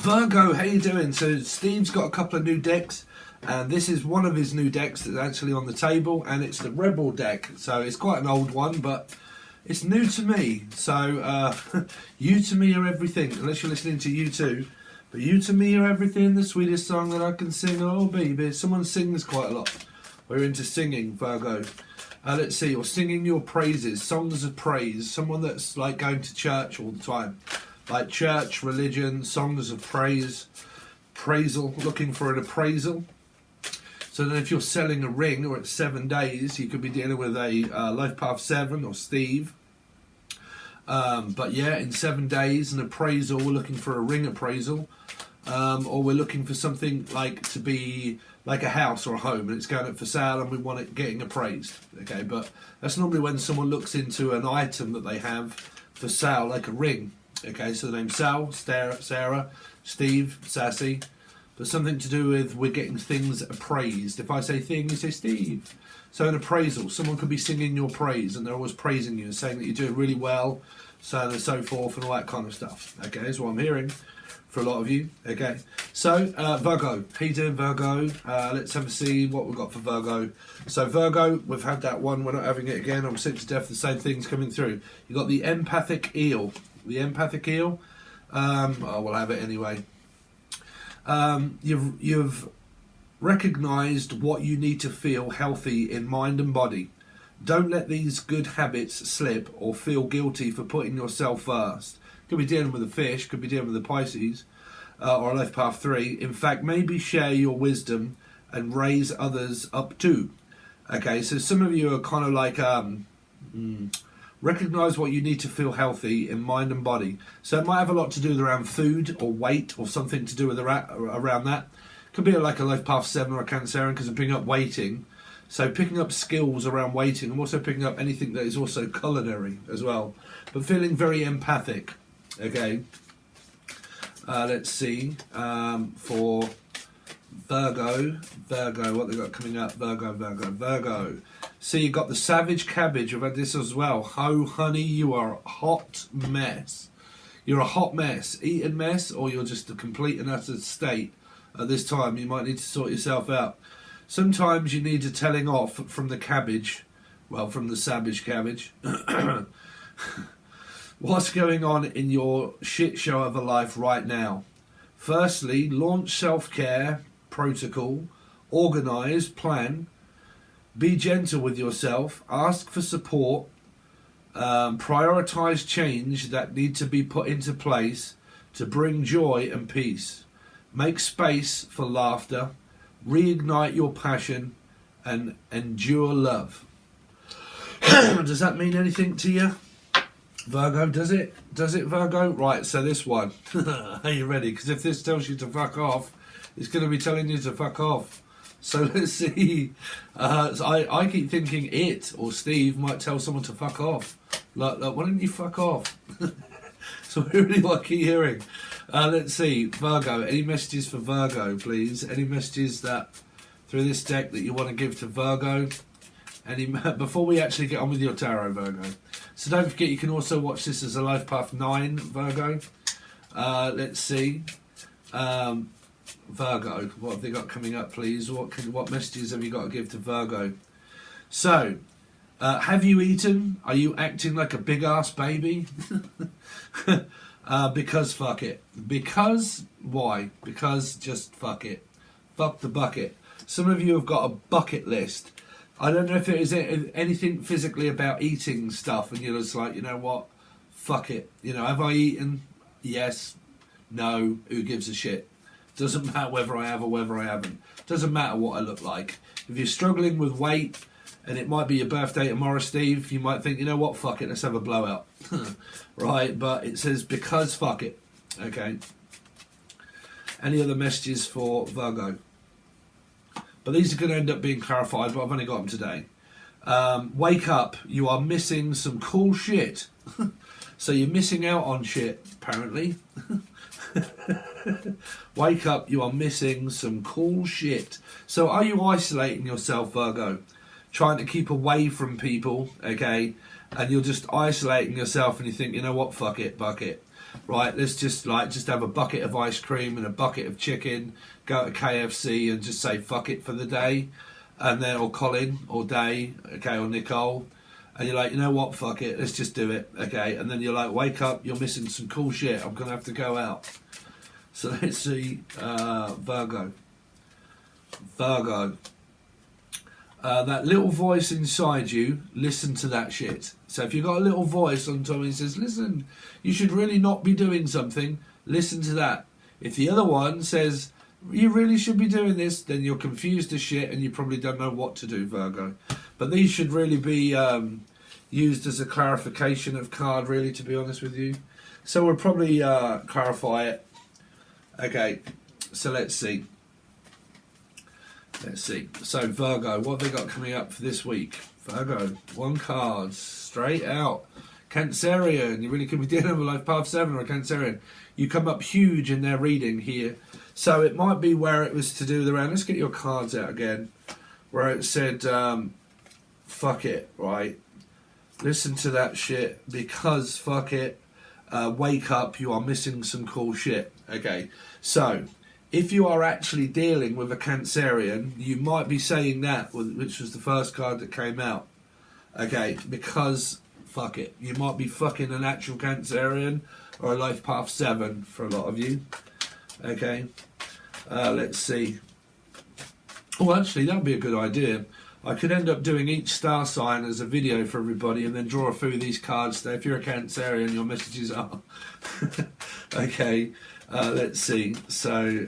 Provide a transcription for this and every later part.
Virgo, how you doing? So Steve's got a couple of new decks, and this is one of his new decks that's actually on the table, and it's the Rebel deck. So it's quite an old one, but it's new to me. So You to Me Are Everything, unless you're listening to U2. But You to Me Are Everything, the sweetest song that I can sing. Oh baby, someone sings quite a lot. We're into singing, Virgo. Let's see, you're singing your praises, songs of praise. Someone that's like going to church all the time. Like church, religion, songs of praise, appraisal, looking for an appraisal. So then if you're selling a ring or it's 7 days, you could be dealing with a Life Path 7 or Steve. But yeah, in 7 days, an appraisal, we're looking for a ring appraisal. Or we're looking for something like to be like a house or a home, and it's going up for sale and we want it getting appraised. Okay, but that's normally when someone looks into an item that they have for sale, like a ring. Okay, so the name's Sal, Sarah, Steve, Sassy, but something to do with we're getting things appraised. If I say thing, you say Steve. So an appraisal, someone could be singing your praise and they're always praising you, saying that you're doing really well, so on and so forth, and all that kind of stuff. Okay, that's what I'm hearing for a lot of you. Okay, so Virgo, how you doing, Virgo? Let's have a see what we've got for Virgo. So Virgo, we've had that one, we're not having it again. I'm sick to death of the same things coming through. You've got the empathic eel. The empathic eel, we'll have it anyway. You've recognised what you need to feel healthy in mind and body. Don't let these good habits slip or feel guilty for putting yourself first. Could be dealing with a fish, could be dealing with a Pisces, or a Life Path 3. In fact, maybe share your wisdom and raise others up too. Okay, so some of you are kind of like... Recognise what you need to feel healthy in mind and body. So it might have a lot to do with around food or weight or something to do with around that. Could be like a Life Path 7 or a Cancerian because I'm picking up weighting. So picking up skills around weighting. I'm also picking up anything that is also culinary as well. But feeling very empathic. Okay. Let's see. For Virgo, what they got coming up? Virgo. So you got the Savage Cabbage. We've had this as well. Oh, honey, you are a hot mess. You're a hot mess. Eaten mess, or you're just a complete and utter state. At this time, you might need to sort yourself out. Sometimes you need a telling off from the cabbage. Well, from the Savage Cabbage. What's going on in your shit show of a life right now? Firstly, launch self-care protocol. Organise, plan. Be gentle with yourself, ask for support, prioritise change that need to be put into place to bring joy and peace. Make space for laughter, reignite your passion, and endure love. Does that mean anything to you, Virgo? Does it? Does it, Virgo? Right, so this one. Are you ready? Because if this tells you to fuck off, it's going to be telling you to fuck off. So let's see. So I keep thinking it or Steve might tell someone to fuck off. Like why don't you fuck off? So really what I keep hearing. Let's see. Virgo. Any messages for Virgo, please? Any messages that through this deck that you want to give to Virgo? Before we actually get on with your tarot, Virgo. So don't forget you can also watch this as a Life Path 9, Virgo. Let's see. Virgo, what have they got coming up, please? What messages have you got to give to Virgo? So, have you eaten? Are you acting like a big ass baby? Because fuck it. Because why? Because just fuck it. Fuck the bucket. Some of you have got a bucket list. I don't know if it is anything physically about eating stuff, and you're just like, you know what? Fuck it. You know, have I eaten? Yes. No. Who gives a shit? Doesn't matter whether I have or whether I haven't. Doesn't matter what I look like. If you're struggling with weight, and it might be your birthday tomorrow, Steve, you might think, you know what, fuck it, let's have a blowout. Right, but it says because fuck it. Okay. Any other messages for Virgo? But these are going to end up being clarified, but I've only got them today. Wake up, you are missing some cool shit. So you're missing out on shit, apparently. Wake up, you are missing some cool shit. So are you isolating yourself, Virgo? Trying to keep away from people, okay? And you're just isolating yourself and you think, you know what, fuck it, buck it. right, let's just have a bucket of ice cream and a bucket of chicken, go to KFC and just say fuck it for the day, and then, or Colin, or Day, okay, or Nicole, and you're like, you know what, fuck it, let's just do it, okay, and then you're like, wake up, you're missing some cool shit, I'm going to have to go out. So let's see, Virgo. That little voice inside you, listen to that shit. So if you've got a little voice on top and says, listen, you should really not be doing something, listen to that. If the other one says, you really should be doing this, then you're confused as shit and you probably don't know what to do, Virgo. But these should really be used as a clarification of card, really, to be honest with you. So we'll probably clarify it. Okay, so let's see. Let's see. So Virgo, what have they got coming up for this week? Virgo, 1 card, straight out. Cancerian, you really could be dealing with life path 7 or a Cancerian. You come up huge in their reading here. So it might be where it was to do with around. Let's get your cards out again. Where it said, fuck it, right? Listen to that shit because fuck it. Wake up, you are missing some cool shit. Okay, so if you are actually dealing with a Cancerian, you might be saying that, which was the first card that came out. Okay, because fuck it, you might be fucking an actual Cancerian or a life path 7 for a lot of you. Okay, let's see. Oh, actually, that would be a good idea. I could end up doing each star sign as a video for everybody and then draw a few of these cards. So if you're a Cancerian, your messages are. Okay, let's see. So,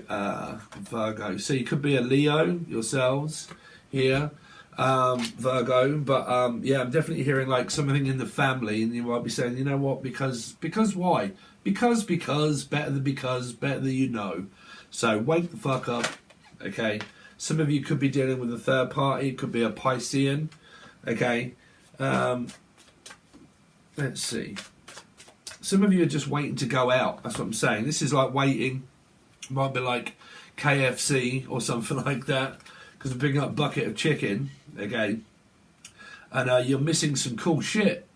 Virgo. So you could be a Leo yourselves here, Virgo. But yeah, I'm definitely hearing like something in the family, and you might be saying, you know what? Because why? Because better than you know. So wake the fuck up. Okay. Some of you could be dealing with a third party. It could be a Piscean. Okay. Let's see. Some of you are just waiting to go out. That's what I'm saying. This is like waiting. Might be like KFC or something like that. Because I'm picking up a bucket of chicken. Okay. And you're missing some cool shit.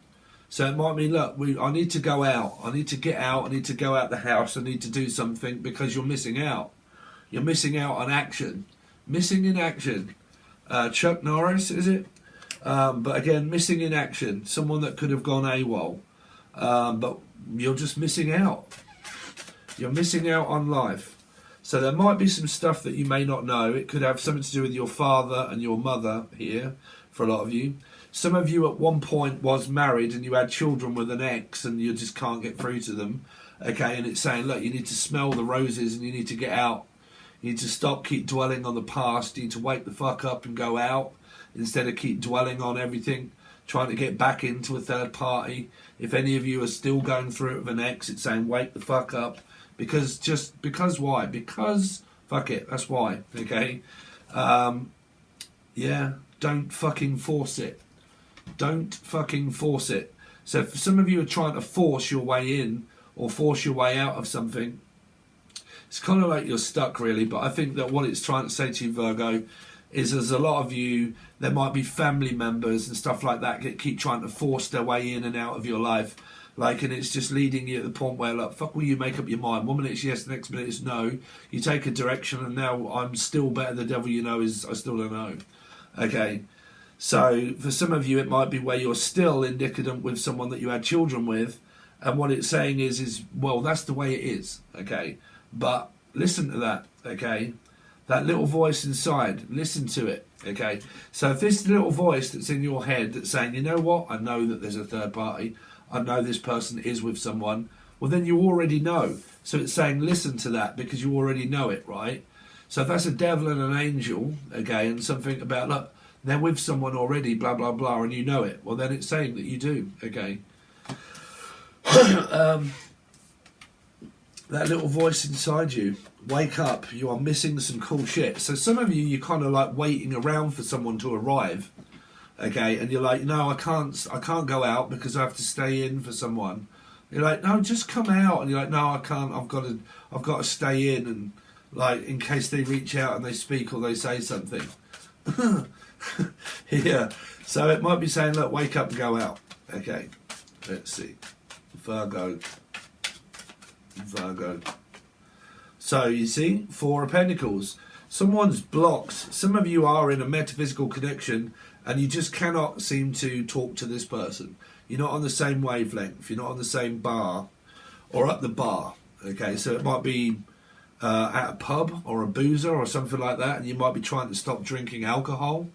So it might mean, look, I need to go out. I need to get out. I need to go out the house. I need to do something because you're missing out. You're missing out on action. Missing in action. Chuck Norris, is it? But again, missing in action. Someone that could have gone AWOL. But you're just missing out. You're missing out on life. So there might be some stuff that you may not know. It could have something to do with your father and your mother here, for a lot of you. Some of you at one point was married and you had children with an ex and you just can't get through to them. Okay, and it's saying, look, you need to smell the roses and you need to get out. You need to keep dwelling on the past. You need to wake the fuck up and go out instead of keep dwelling on everything, trying to get back into a third party. If any of you are still going through it with an ex, it's saying wake the fuck up. Because why? Because fuck it, that's why. Okay? Yeah, don't fucking force it. Don't fucking force it. So if some of you are trying to force your way in or force your way out of something, it's kind of like you're stuck really. But I think that what it's trying to say to you, Virgo, is there's a lot of you, there might be family members and stuff like that that keep trying to force their way in and out of your life. Like, and it's just leading you to the point where, like, fuck, will you make up your mind? 1 minute it's yes, the next minute it's no. You take a direction and now I'm still better. The devil you know is I still don't know. Okay. So for some of you, it might be where you're still indicadent with someone that you had children with. And what it's saying is, well, that's the way it is. Okay. But listen to that. Okay. That little voice inside, listen to it. Okay. So if this little voice that's in your head that's saying, you know what? I know that there's a third party. I know this person is with someone. Well, then you already know. So it's saying listen to that because you already know it, right? So if that's a devil and an angel, okay, and something about, look, they're with someone already, blah, blah, blah, and you know it. Well, then it's saying that you do, okay? That little voice inside you, wake up, you are missing some cool shit. So some of you, you're kind of like waiting around for someone to arrive. Okay, and you're like, no, I can't go out because I have to stay in for someone. You're like, no, just come out. And you're like, no, I can't. I've got to stay in, and like in case they reach out and they speak or they say something. Yeah. So it might be saying, look, wake up and go out. Okay. Let's see. Virgo. Virgo. So you see, Four of Pentacles. Someone's blocked. Some of you are in a metaphysical connection and you just cannot seem to talk to this person. You're not on the same wavelength. You're not on the same bar or at the bar. Okay, so it might be at a pub or a boozer or something like that, and you might be trying to stop drinking alcohol.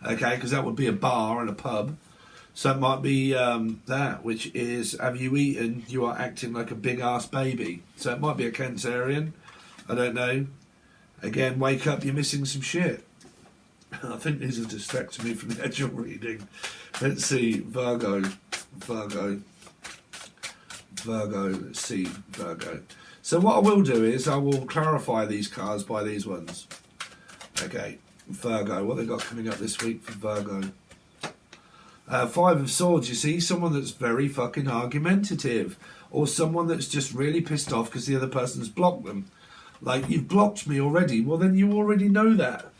Okay, because that would be a bar and a pub. So it might be that, which is, have you eaten? You are acting like a big ass baby. So it might be a Cancerian. I don't know. Again, wake up, you're missing some shit. I think these are distracting me from the actual reading. Let's see, Virgo. Let's see, Virgo. So what I will do is I will clarify these cards by these ones. Okay, Virgo, what they got coming up this week for Virgo? Five of Swords, you see, someone that's very fucking argumentative, or someone that's just really pissed off because the other person's blocked them. Like, you've blocked me already. Well, then you already know that.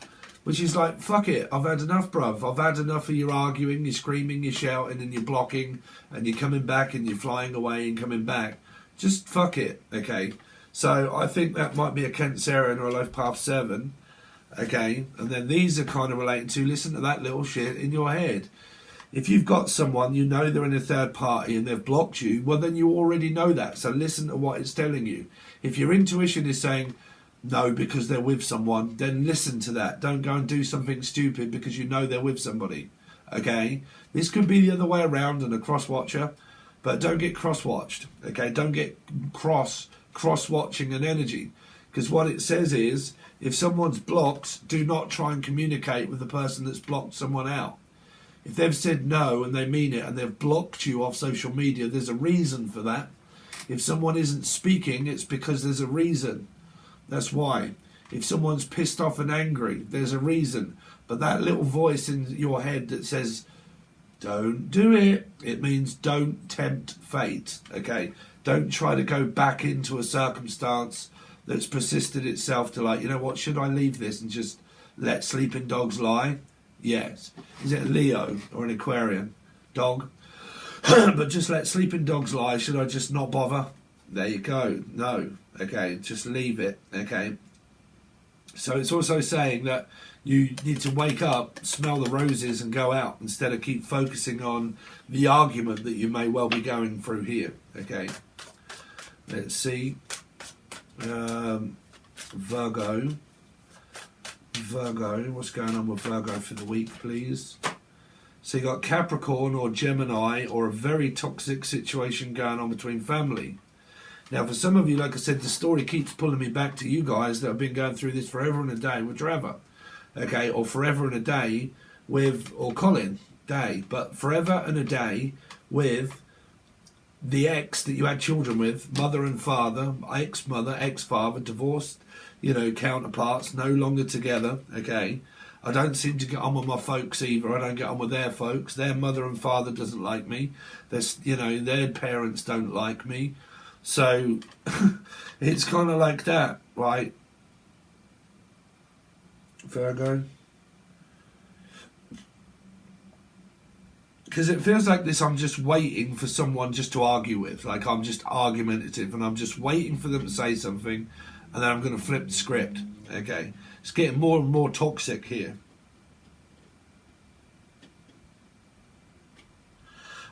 Which is like, fuck it, I've had enough, bruv. I've had enough of your arguing, you're screaming, you're shouting, and you're blocking, and you're coming back, and you're flying away and coming back. Just fuck it, okay? So I think that might be a Cancerian or a Life Path 7, okay? And then these are kind of relating to, listen to that little shit in your head. If you've got someone, you know they're in a third party and they've blocked you, well, then you already know that. So listen to what it's telling you. If your intuition is saying no because they're with someone, then listen to that. Don't go and do something stupid because you know they're with somebody. Okay? This could be the other way around and a cross-watcher, but don't get cross-watched. Okay? Don't get cross-watching an energy. Because what it says is, if someone's blocked, do not try and communicate with the person that's blocked someone out. If they've said no and they mean it and they've blocked you off social media, there's a reason for that. If someone isn't speaking, it's because there's a reason. That's why. If someone's pissed off and angry, there's a reason. But that little voice in your head that says, don't do it, it means don't tempt fate. Okay? Don't try to go back into a circumstance that's persisted itself to like, you know what, should I leave this and just let sleeping dogs lie? Yes. Is it a Leo or an Aquarian? Dog? But just let sleeping dogs lie. Should I just not bother? There you go. No. Okay. Just leave it. Okay. So it's also saying that you need to wake up, smell the roses and go out instead of keep focusing on the argument that you may well be going through here. Okay. Let's see. Virgo. What's going on with Virgo for the week, please? So you got Capricorn or Gemini or a very toxic situation going on between family. Now, for some of you, like I said, the story keeps pulling me back to you guys that have been going through this forever and a day with Trevor, okay, or forever and a day with, or Colin, day, but forever and a day with the ex that you had children with, mother and father, ex-mother, ex-father, divorced, you know, counterparts, no longer together, okay. I don't seem to get on with my folks either. I don't get on with their folks. Their mother and father doesn't like me. You know, their parents don't like me. So it's kind of like that, right? Virgo. Because it feels like this, I'm just waiting for someone just to argue with. Like I'm just argumentative and I'm just waiting for them to say something and then I'm going to flip the script. Okay. It's getting more and more toxic here.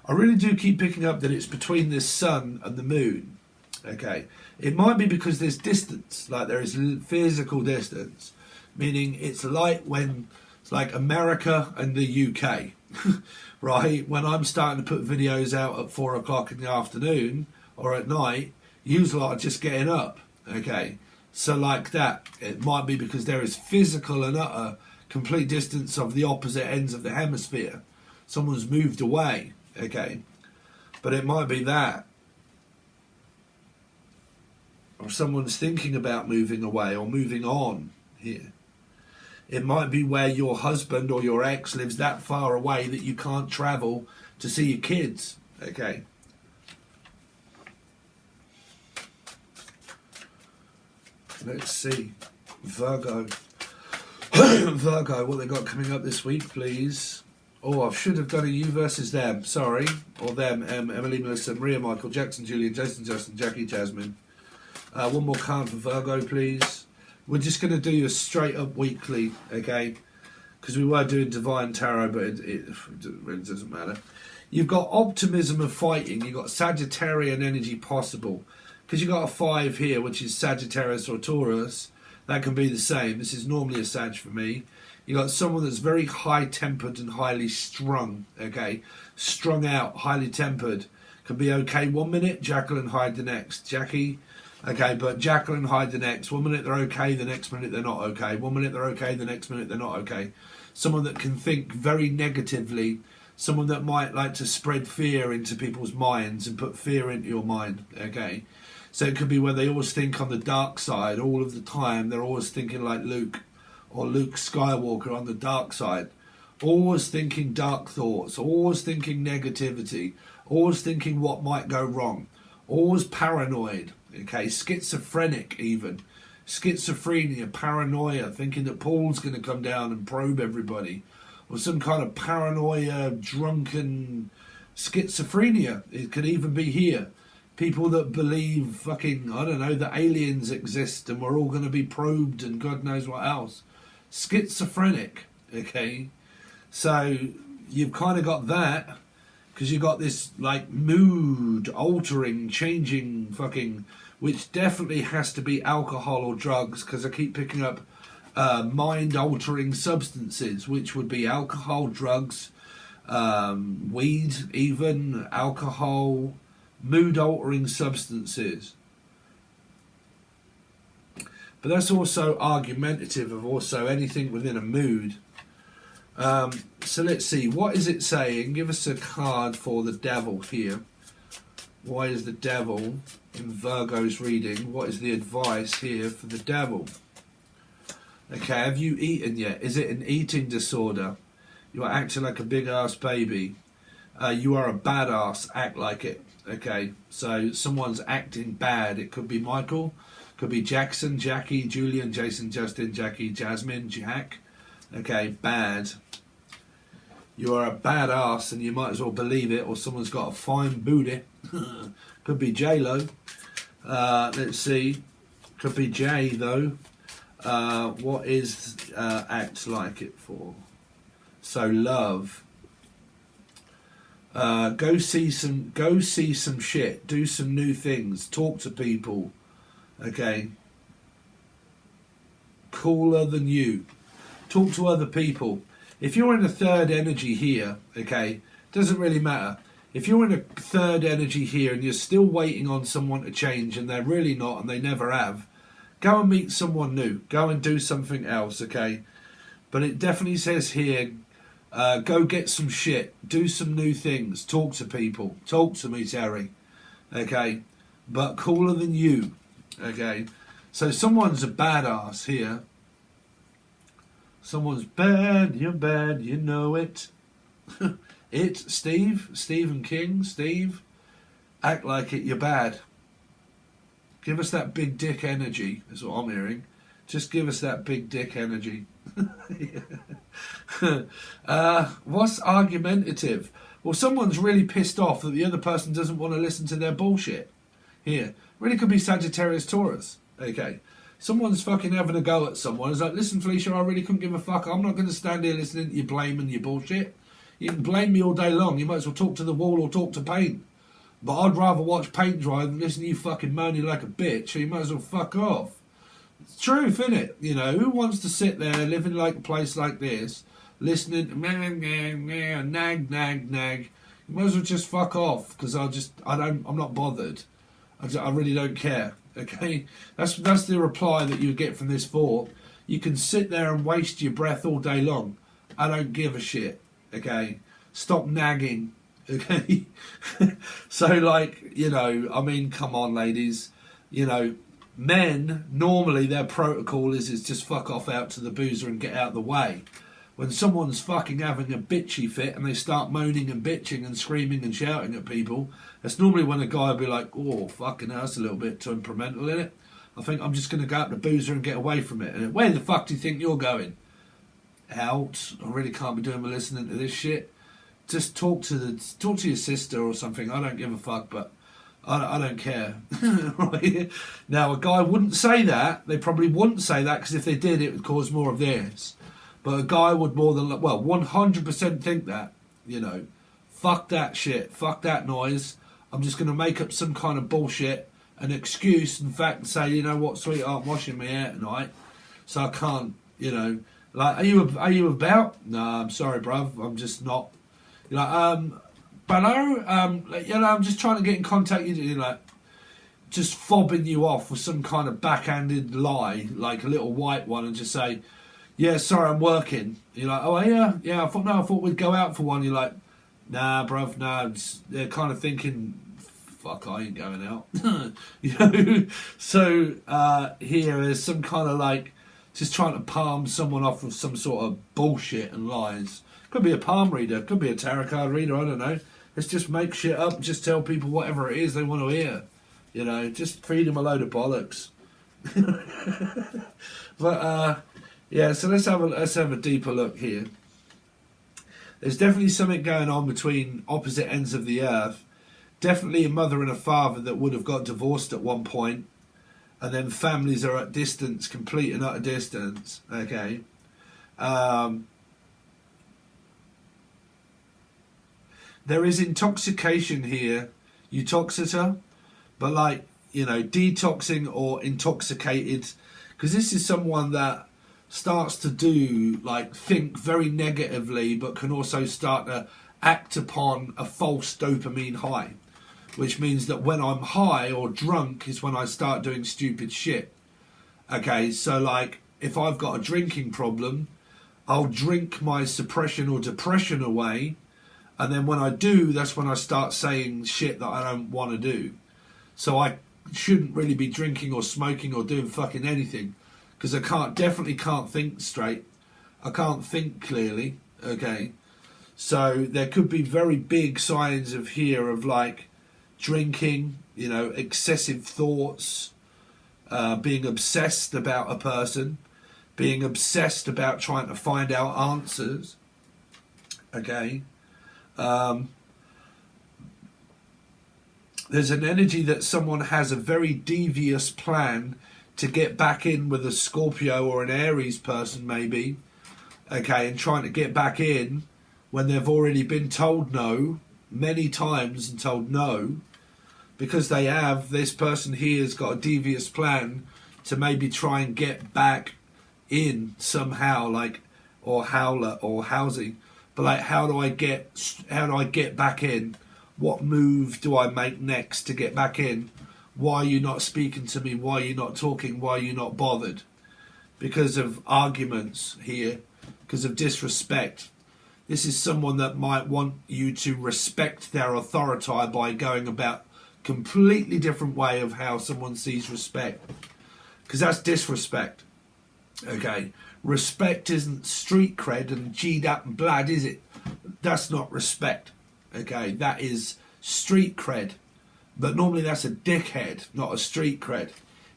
I really do keep picking up that it's between the sun and the moon. Okay. It might be because there's distance, like there is physical distance, meaning it's like when it's like America and the UK, right? When I'm starting to put videos out at 4 o'clock in the afternoon or at night, you lot are just getting up. Okay. So like that, it might be because there is physical and utter complete distance of the opposite ends of the hemisphere. Someone's moved away, okay? But it might be that. Or someone's thinking about moving away or moving on here. It might be where your husband or your ex lives that far away that you can't travel to see your kids, okay? Let's see. Virgo. Virgo, what they got coming up this week, please? Oh, I should have done a you versus them. Sorry. Or them. Emily, Melissa, Maria, Michael, Jackson, Julian, Jason, Justin, Jackie, Jasmine. One more card for Virgo, please. We're just going to do a straight up weekly, okay? Because we were doing Divine Tarot, but it really doesn't matter. You've got optimism of fighting. You've got Sagittarian energy possible. Because you've got a 5 here, which is Sagittarius or Taurus. That can be the same. This is normally a Sag for me. You've got someone that's very high-tempered and highly strung, okay? Strung out, highly tempered. Can be okay 1 minute, Jacqueline hide the next. Jackie, okay, but Jacqueline hide the next. 1 minute they're okay, the next minute they're not okay. 1 minute they're okay, the next minute they're not okay. Someone that can think very negatively. Someone that might like to spread fear into people's minds and put fear into your mind, okay? So it could be where they always think on the dark side all of the time. They're always thinking like Luke or Luke Skywalker on the dark side. Always thinking dark thoughts, always thinking negativity, always thinking what might go wrong, always paranoid, okay, schizophrenic even, schizophrenia, paranoia, thinking that Paul's going to come down and probe everybody, or some kind of paranoia, drunken schizophrenia. It could even be here. People that believe fucking, I don't know, that aliens exist and we're all going to be probed and God knows what else. Schizophrenic, okay? So you've kind of got that, because you've got this like mood altering, changing fucking, which definitely has to be alcohol or drugs, because I keep picking up mind altering substances, which would be alcohol, drugs, weed, even alcohol, mood altering substances. But that's also argumentative of also anything within a mood. So let's see, what is it saying? Give us a card for the devil here. Why is the devil in Virgo's reading? What is the advice here for the devil? Okay, have you eaten yet? Is it an eating disorder? You are acting like a big ass baby. You are a badass, act like it. Okay, so someone's acting bad. It could be Michael, could be Jackson, Jackie, Julian, Jason, Justin, Jackie, Jasmine, Jack. Okay, bad. You are a badass and you might as well believe it, or someone's got a fine booty. Could be J-Lo. Let's see. Could be Jay though. What is act like it for? So love. Go see some shit. Do some new things. Talk to people. Okay. Cooler than you. Talk to other people. If you're in a third energy here, okay, doesn't really matter. If you're in a third energy here and you're still waiting on someone to change and they're really not and they never have, go and meet someone new. Go and do something else, okay? But it definitely says here, go get some shit. Do some new things. Talk to people. Talk to me, Terry. Okay? But cooler than you. Okay? So someone's a badass here. Someone's bad, you're bad, you know it. Stephen King, Steve, act like it, you're bad. Give us that big dick energy, is what I'm hearing. Just give us that big dick energy. What's argumentative? Well, someone's really pissed off that the other person doesn't want to listen to their bullshit. Here, really could be Sagittarius Taurus. Okay. Someone's fucking having a go at someone. It's like, listen, Felicia, I really couldn't give a fuck. I'm not going to stand here listening to you blame and your bullshit. You can blame me all day long. You might as well talk to the wall or talk to paint. But I'd rather watch paint dry than listen to you fucking moaning like a bitch. So you might as well fuck off. It's truth, innit? You know, who wants to sit there living like a place like this, listening to nag, nag, nag? You might as well just fuck off, because I'm not bothered. I really don't care. Okay, that's the reply that you get from this thought. You can sit there and waste your breath all day long. I don't give a shit. Okay, stop nagging. Okay, so like, you know, I mean, come on, ladies. You know, men normally their protocol is just fuck off out to the boozer and get out of the way. When someone's fucking having a bitchy fit and they start moaning and bitching and screaming and shouting at people, that's normally when a guy will be like, oh, fucking hell, that's a little bit temperamental, isn't it? I think I'm just going to go up to boozer and get away from it. And where the fuck do you think you're going? Out. I really can't be doing with listening to this shit. Just talk to your sister or something. I don't give a fuck, but I don't care. Right? Now, a guy wouldn't say that. They probably wouldn't say that because if they did, it would cause more of this. But a guy would more than, well, 100% think that, you know. Fuck that shit. Fuck that noise. I'm just going to make up some kind of bullshit, an excuse, in fact, and say, you know what, sweetheart, I'm washing my hair tonight, so I can't, you know. Like, are you about? No, I'm sorry, bruv. I'm just not. You're like, hello, you know, I'm just trying to get in contact. You're like, just fobbing you off with some kind of backhanded lie, like a little white one, and just say, yeah, sorry, I'm working. You're like, oh yeah, I thought we'd go out for one. You're like, nah, bruv, nah. They're kind of thinking, fuck, I ain't going out. You know. So here is some kind of like just trying to palm someone off with some sort of bullshit and lies. Could be a palm reader, could be a tarot card reader, I don't know. Let's just make shit up, just tell people whatever it is they want to hear. You know, just feed them a load of bollocks. But yeah, so let's have a deeper look here. There's definitely something going on between opposite ends of the earth. Definitely a mother and a father that would have got divorced at one point, and then families are at distance, complete and utter distance. Okay. There is intoxication here, eutoxita, but like, you know, detoxing or intoxicated, because this is someone that starts to do, like, think very negatively, but can also start to act upon a false dopamine high, which means that when I'm high or drunk is when I start doing stupid shit. Okay, so like, if I've got a drinking problem, I'll drink my suppression or depression away, and then when I do, that's when I start saying shit that I don't want to do. So I shouldn't really be drinking or smoking or doing fucking anything, because I definitely can't think straight. I can't think clearly. Okay, so there could be very big signs of here of like drinking, you know, excessive thoughts, being obsessed about a person, being obsessed about trying to find out answers. Okay. There's an energy that someone has a very devious plan to get back in with a Scorpio or an Aries person maybe, okay, and trying to get back in when they've already been told no many times and told no, because this person here has got a devious plan to maybe try and get back in somehow, like, or howler or housing. But like, how do I get back in? What move do I make next to get back in? Why are you not speaking to me? Why are you not talking? Why are you not bothered? Because of arguments here, because of disrespect. This is someone that might want you to respect their authority by going about completely different way of how someone sees respect. Because that's disrespect. Okay. Respect isn't street cred and G'd up and blood, is it? That's not respect. Okay, that is street cred. But normally that's a dickhead, not a street cred.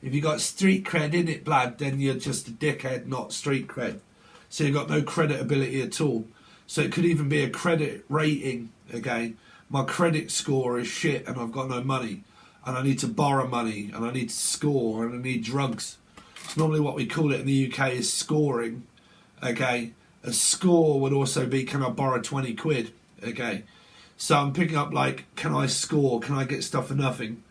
If you got street cred in it, blood, then you're just a dickhead, not street cred. So you've got no creditability at all. So it could even be a credit rating. Okay, my credit score is shit and I've got no money. And I need to borrow money and I need to score and I need drugs. Normally what we call it in the UK is scoring. Okay, a score would also be, can I borrow 20 quid? Okay, so I'm picking up like, can I score? Can I get stuff for nothing?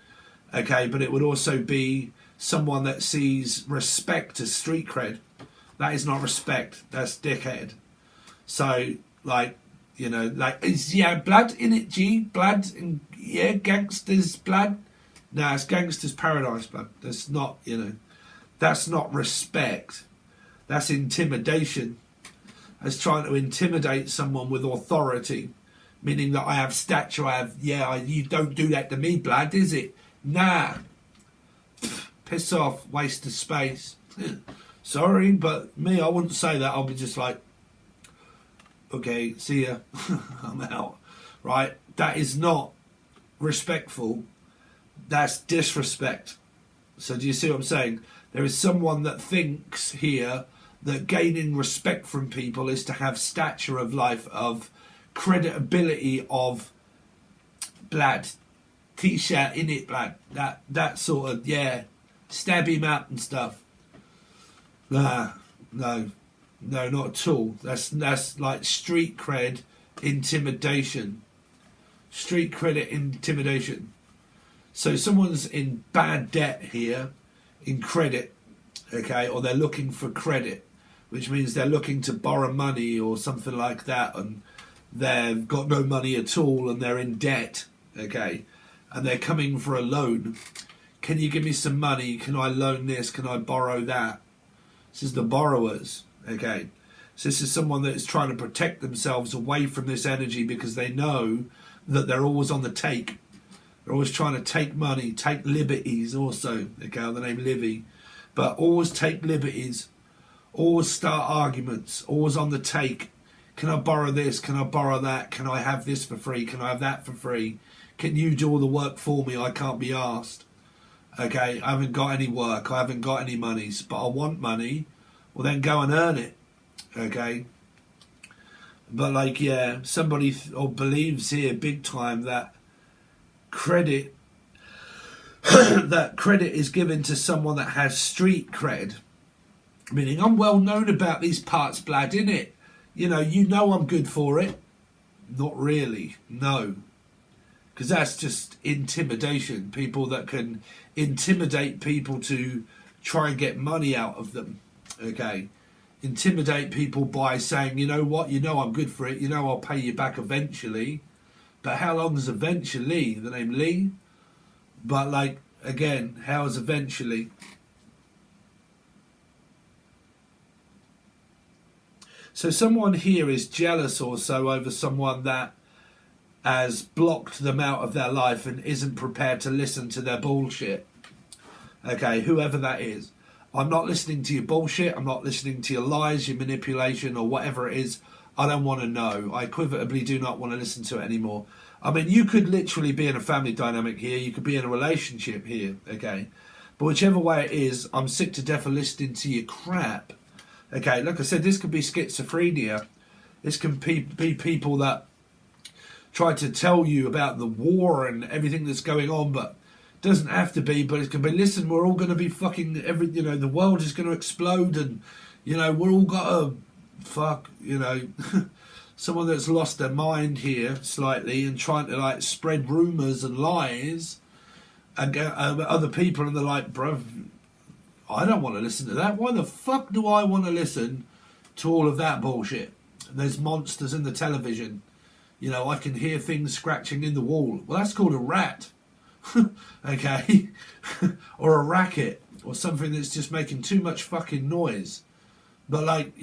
Okay, but it would also be someone that sees respect as street cred. That is not respect, that's dickhead. So like, you know, like, is yeah blood in it, G? Blood and yeah, gangsters blood? No, it's gangsters paradise blood. That's not, you know, that's not respect. That's intimidation. That's trying to intimidate someone with authority, meaning that I have stature. You don't do that to me, blood, is it? Nah. Piss off. Waste of space. Sorry, but me, I wouldn't say that. I'll be just like, okay, see ya. I'm out. Right? That is not respectful. That's disrespect. So do you see what I'm saying? There is someone that thinks here that gaining respect from people is to have stature of life, of credibility, of blood. t-shirt in it, like that sort of, yeah, stab him up and stuff. Nah, no, not at all. That's like street cred intimidation. Street credit intimidation. So someone's in bad debt here, in credit, okay, or they're looking for credit, which means they're looking to borrow money or something like that, and they've got no money at all and they're in debt, okay, and they're coming for a loan. Can you give me some money? Can I loan this? Can I borrow that? This is the borrowers, okay. So this is someone that is trying to protect themselves away from this energy because they know that they're always on the take. They're always trying to take money, take liberties also, okay, the name Livy, but always take liberties, always start arguments, always on the take. Can I borrow this? Can I borrow that? Can I have this for free? Can I have that for free? Can you do all the work for me? I can't be asked. Okay, I haven't got any work. I haven't got any monies, but I want money. Well, then go and earn it. Okay. But like, yeah, somebody believes here big time that credit that credit is given to someone that has street cred. Meaning, I'm well known about these parts, blood, innit? You know I'm good for it. Not really, no. Because that's just intimidation. People that can intimidate people to try and get money out of them. Okay. Intimidate people by saying, you know what, I'm good for it. I'll pay you back eventually. But how long is eventually? The name Lee? But like, again, how is eventually? So someone here is jealous also over someone that has blocked them out of their life and isn't prepared to listen to their bullshit. Okay, whoever that is. I'm not listening to your bullshit. I'm not listening to your lies, your manipulation, or whatever it is. I don't want to know. I equivotably do not want to listen to it anymore. I mean, you could literally be in a family dynamic here. You could be in a relationship here, okay? But whichever way it is, I'm sick to death of listening to your crap. Okay, like I said, this could be schizophrenia. This can be people that try to tell you about the war and everything that's going on, but it doesn't have to be. But it can be, listen, we're all going to be fucking, the world is going to explode, and, we're all got to, someone that's lost their mind here slightly and trying to, like, spread rumours and lies and other people, and they're like, bro, I don't want to listen to that. Why the fuck do I want to listen to all of that bullshit? There's monsters in the television. I can hear things scratching in the wall. Well, that's called a rat. Okay? Or a racket. Or something that's just making too much fucking noise. But like,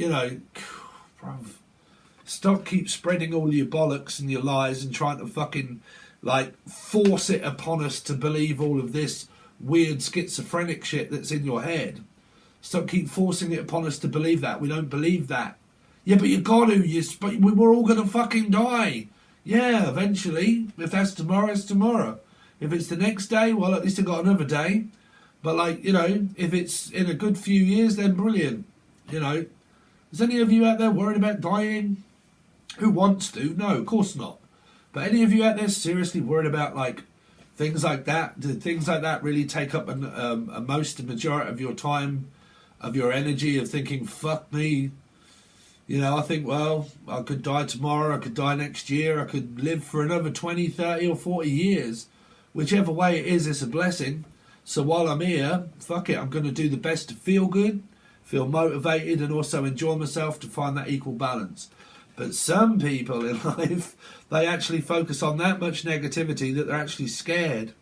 bruv, keep spreading all your bollocks and your lies and trying to fucking, like, force it upon us to believe all of this weird schizophrenic shit that's in your head. Keep forcing it upon us to believe that. We don't believe that. Yeah, but you got to. But we're all going to fucking die. Yeah, eventually. If that's tomorrow, it's tomorrow. If it's the next day, well, at least I got another day. But like, if it's in a good few years, then brilliant. Is any of you out there worried about dying? Who wants to? No, of course not. But any of you out there seriously worried about, like, things like that? Do things like that really take up a majority of your time, of your energy, of thinking, fuck me? I think, well, I could die tomorrow, I could die next year, I could live for another 20, 30 or 40 years. Whichever way it is, it's a blessing. So while I'm here, fuck it, I'm going to do the best to feel good, feel motivated, and also enjoy myself to find that equal balance. But some people in life, they actually focus on that much negativity that they're actually scared,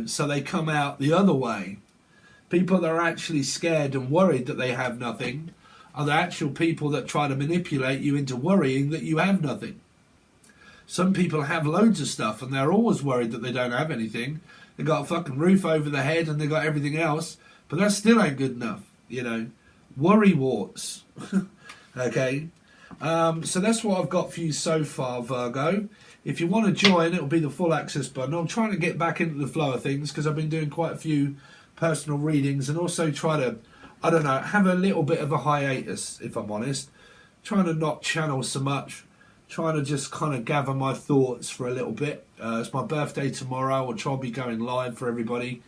so they come out the other way. People that are actually scared and worried that they have nothing are the actual people that try to manipulate you into worrying that you have nothing. Some people have loads of stuff and they're always worried that they don't have anything. They got a fucking roof over their head and they got everything else, but that still ain't good enough, Worry warts. Okay. So that's what I've got for you so far, Virgo. If you want to join, it'll be the full access button. I'm trying to get back into the flow of things because I've been doing quite a few personal readings and also try to, have a little bit of a hiatus, if I'm honest. Trying to not channel so much, trying to just kind of gather my thoughts for a little bit. It's my birthday tomorrow. I'll try and be going live for everybody.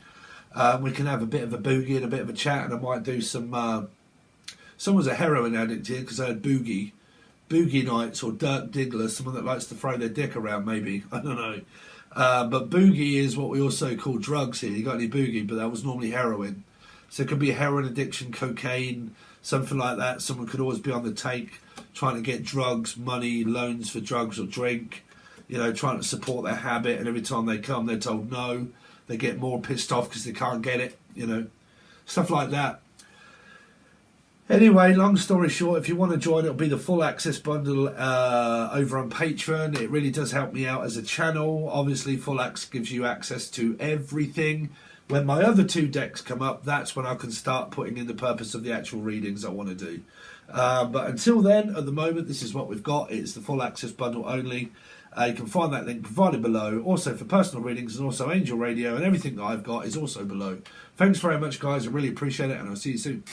We can have a bit of a boogie and a bit of a chat, and I might do some... someone's a heroin addict here because I had boogie nights, or Dirk Diggler, someone that likes to throw their dick around maybe. I don't know. But boogie is what we also call drugs here. You got any boogie, but that was normally heroin. So it could be a heroin addiction, cocaine, something like that. Someone could always be on the take, trying to get drugs, money, loans for drugs or drink, you know, trying to support their habit, and every time they come, they're told no. They get more pissed off because they can't get it, you know, stuff like that. Anyway, long story short, if you want to join, it'll be the full access bundle over on Patreon. It really does help me out as a channel. Obviously, full access gives you access to everything. When my other 2 decks come up, that's when I can start putting in the purpose of the actual readings I want to do. But until then, at the moment, this is what we've got. It's the full access bundle only. You can find that link provided below. Also for personal readings and also Angel Radio, and everything that I've got is also below. Thanks very much, guys. I really appreciate it, and I'll see you soon.